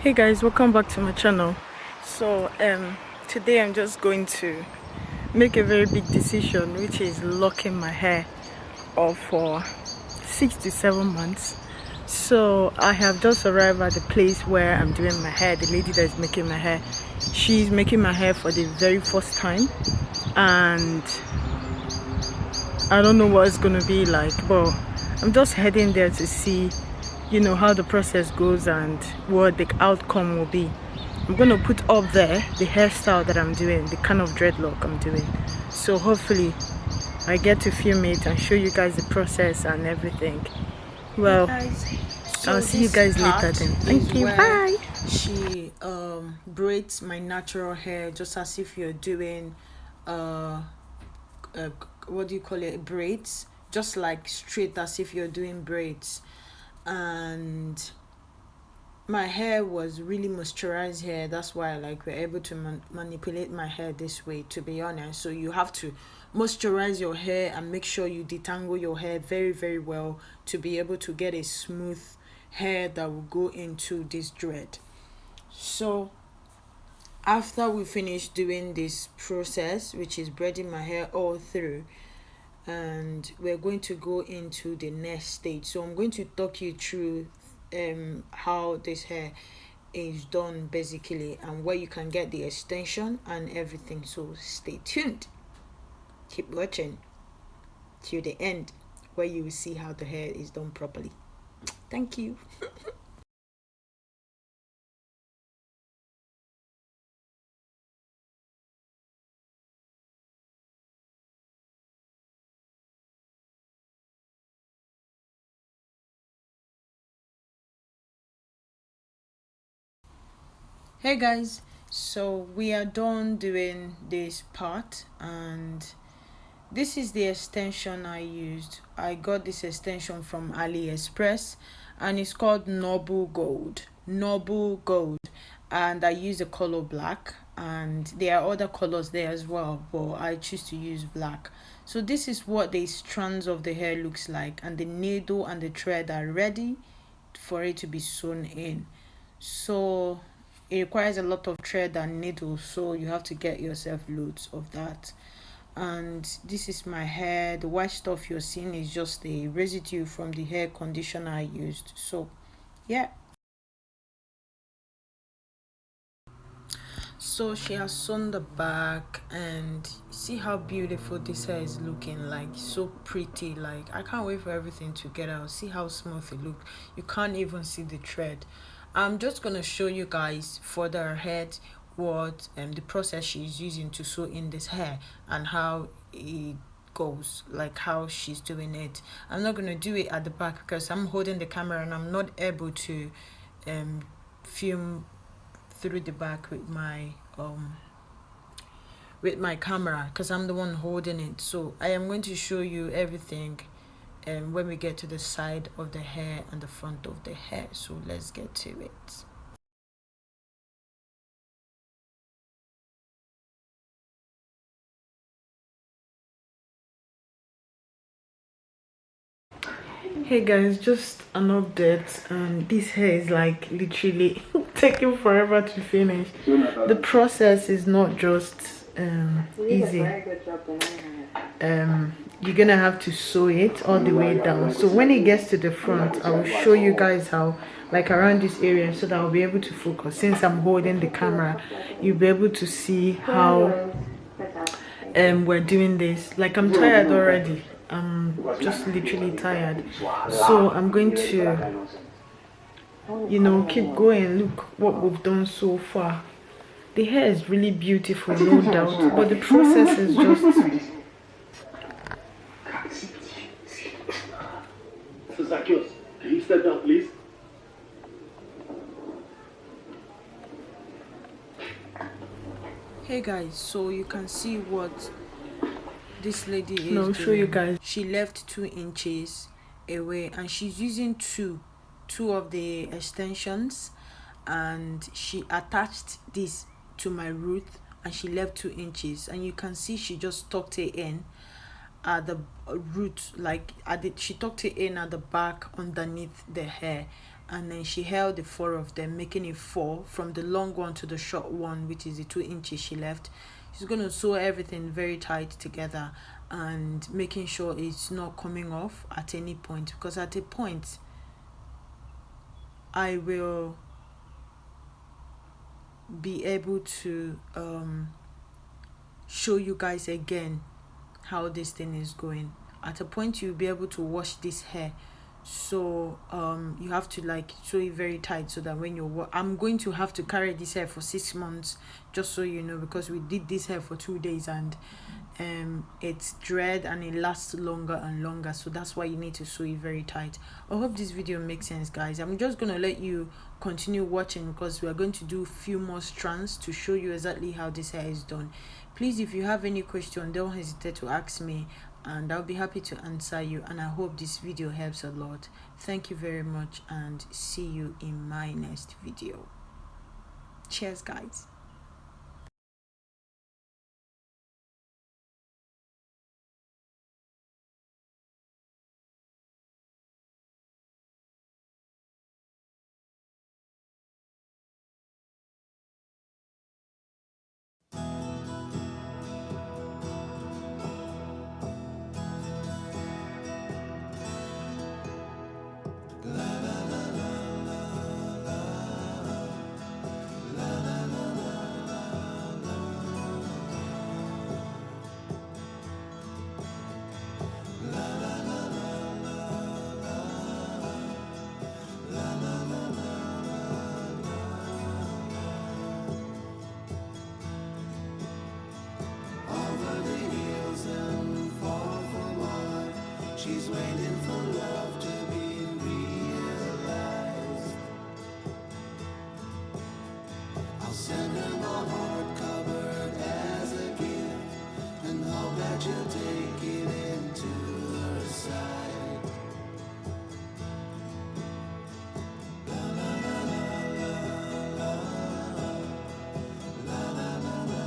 Hey guys, welcome back to my channel. So today I'm just going to make a very big decision, which is locking my hair off for 6 to 7 months. So I have just arrived at the place where I'm doing my hair. The lady that is making my hair, she's making my hair for the very first time, and I don't know what it's gonna be like, but I'm just heading there to see, you know, how the process goes and what the outcome will be. I'm gonna put up there the hairstyle that I'm doing, the kind of dreadlock I'm doing. So hopefully I get to film it and show you guys the process and everything. Well, hey guys, so I'll see you guys later then. Thank you, bye. She braids my natural hair just as if you're doing what do you call it, braids, just like straight as if you're doing braids. And my hair was really moisturized hair. That's why we're able to manipulate my hair this way, to be honest. So you have to moisturize your hair and make sure you detangle your hair very, very well to be able to get a smooth hair that will go into this dread. So after we finish doing this process, which is braiding my hair all through, and we're going to go into the next stage. So I'm going to talk you through how this hair is done basically, and where you can get the extension and everything. So stay tuned, keep watching till the end, where you will see how the hair is done properly. Thank you. Hey guys, so we are done doing this part, and this is the extension I used. I got this extension from Aliexpress, and it's called Noble Gold, and I use the color black, and there are other colors there as well, but I choose to use black. So this is what the strands of the hair looks like, and the needle and the thread are ready for it to be sewn in. So it requires a lot of thread and needle, so you have to get yourself loads of that. And this is my hair. The white stuff you're seeing is just the residue from the hair conditioner I used. So yeah, so she has sewn the back, and see how beautiful this hair is looking, like so pretty. Like I can't wait for everything to get out. See how smooth it looks. You can't even see the thread. I'm just gonna show you guys further ahead what the process she's using to sew in this hair and how it goes, like how she's doing it. I'm not gonna do it at the back because I'm holding the camera and I'm not able to film through the back with my camera, because I'm the one holding it. So I am going to show you everything when we get to the side of the hair and the front of the hair. So let's get to it. Hey guys, just an update. This hair is like literally taking forever to finish. The process is not just easy. You're gonna have to sew it all the way down. So when it gets to the front, I will show you guys how, like around this area, so that I'll be able to focus. Since I'm holding the camera, you'll be able to see how we're doing this. Like I'm tired already. I'm just literally tired. So I'm going to, you know, keep going. Look what we've done so far. The hair is really beautiful, no doubt, but the process is just... Zacchaeus, can you step down, please? Hey guys, so you can see what this lady is doing. I'll show you guys. She left 2 inches away, and she's using two of the extensions, and she attached this to my root, and she left 2 inches, and you can see she just tucked it in at the root, like she tucked it in at the back underneath the hair, and then she held the four of them, making it four from the long one to the short one, which is the 2 inches she left. She's going to sew everything very tight together and making sure it's not coming off at any point, because at a point I will be able to show you guys again how this thing is going. At a point you'll be able to wash this hair, so you have to like sew it very tight so that when you're I'm going to have to carry this hair for 6 months, just so you know, because we did this hair for 2 days and it's dread and it lasts longer and longer, so that's why you need to sew it very tight. I hope this video makes sense, guys. I'm just gonna let you continue watching because we are going to do a few more strands to show you exactly how this hair is done. Please, if you have any question, don't hesitate to ask me and I'll be happy to answer you, and I hope this video helps a lot. Thank you very much and see you in my next video. Cheers, guys. She's waiting for love to be realized. I'll send her my heart covered as a gift and hope that she'll take it into her side. La la la la la la la la la la.